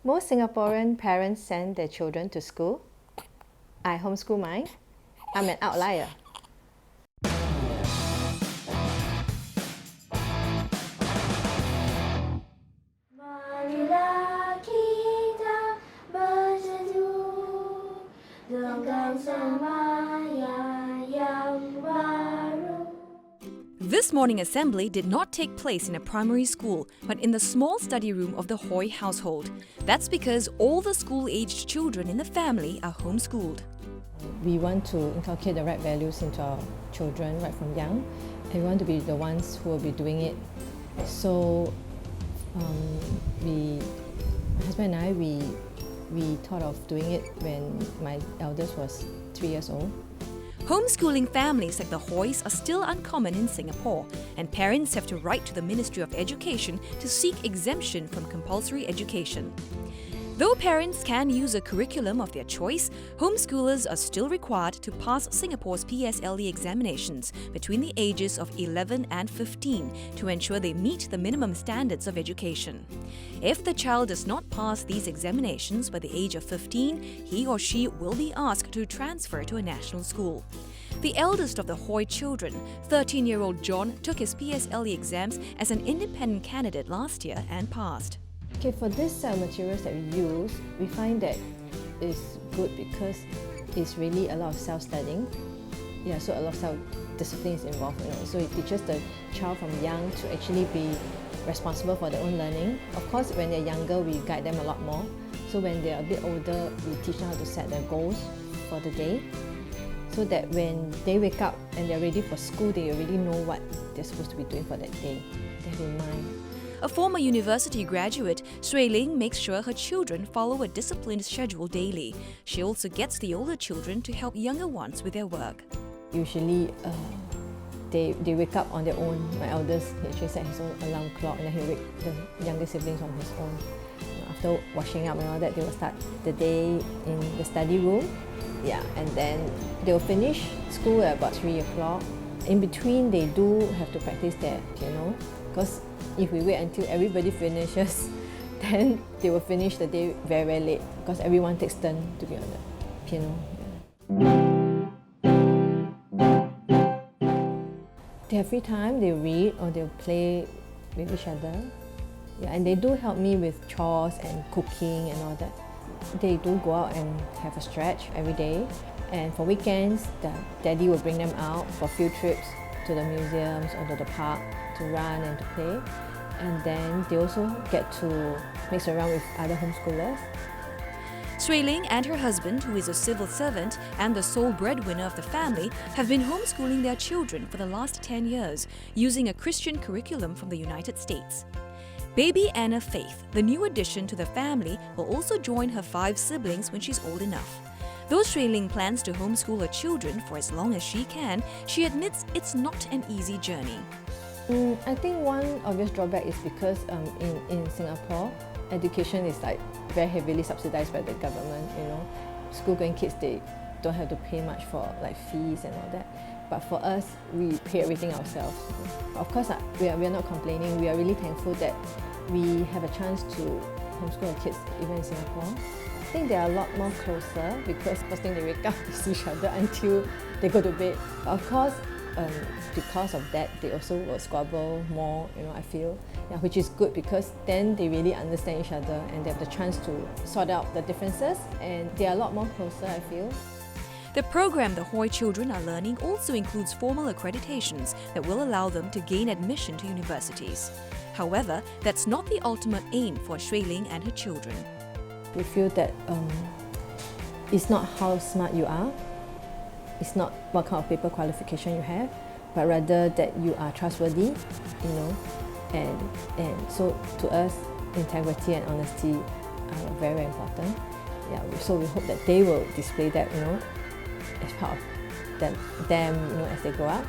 Most Singaporean parents send their children to school. I homeschool mine. I'm an outlier. Marilah kita berseru dengan semangat yang baru. This morning assembly did not take place in a primary school, but in the small study room of the Hoy household. That's because all the school-aged children in the family are homeschooled. We want to inculcate the right values into our children right from young, and we want to be the ones who will be doing it. So, my husband and I, we thought of doing it when my eldest was 3 years old. Homeschooling families like the Hoys are still uncommon in Singapore, and parents have to write to the Ministry of Education to seek exemption from compulsory education. Though parents can use a curriculum of their choice, homeschoolers are still required to pass Singapore's PSLE examinations between the ages of 11 and 15 to ensure they meet the minimum standards of education. If the child does not pass these examinations by the age of 15, he or she will be asked to transfer to a national school. The eldest of the Hoy children, 13-year-old John, took his PSLE exams as an independent candidate last year and passed. Okay, for this set of materials that we use, we find that it's good because it's really a lot of self-studying. Yeah, so a lot of self-discipline is involved. So it teaches the child from young to actually be responsible for their own learning. Of course, when they're younger, we guide them a lot more. So when they're a bit older, we teach them how to set their goals for the day, so that when they wake up and they're ready for school, they already know what they're supposed to be doing for that day. They have in mind. A former university graduate, Sui Ling makes sure her children follow a disciplined schedule daily. She also gets the older children to help younger ones with their work. Usually, they wake up on their own. My eldest, he actually set his own alarm clock, and then he'll wake the younger siblings on his own. After washing up and all that, they will start the day in the study room. Yeah, and then they will finish school at about 3 o'clock. In between, they do have to practice their piano, because if we wait until everybody finishes, then they will finish the day very, very late, because everyone takes turn to be on the piano. They have free time, they read or they'll play with each other. Yeah, and they do help me with chores and cooking and all that. They do go out and have a stretch every day. And for weekends, the daddy will bring them out for field trips to the museums or to the park to run and to play. And then they also get to mix around with other homeschoolers. Sui Ling and her husband, who is a civil servant and the sole breadwinner of the family, have been homeschooling their children for the last 10 years, using a Christian curriculum from the United States. Baby Anna Faith, the new addition to the family, will also join her 5 siblings when she's old enough. Though Sui Ling plans to homeschool her children for as long as she can, she admits it's not an easy journey. I think one obvious drawback is because in Singapore, education is like very heavily subsidized by the government. School-going kids, they don't have to pay much for like fees and all that. But for us, we pay everything ourselves. Of course, we are not complaining. We are really thankful that we have a chance to homeschool our kids even in Singapore. I think they are a lot more closer because first thing they wake up, they see each other until they go to bed. Of course, because of that, they also will squabble more, I feel, which is good because then they really understand each other and they have the chance to sort out the differences, and they are a lot more closer, I feel. The program the Hoy children are learning also includes formal accreditations that will allow them to gain admission to universities. However, that's not the ultimate aim for Sui Ling and her children. We feel that it's not how smart you are, it's not what kind of paper qualification you have, but rather that you are trustworthy, and so to us, integrity and honesty are very, very important. Yeah, so we hope that they will display that, as part of them, as they grow up.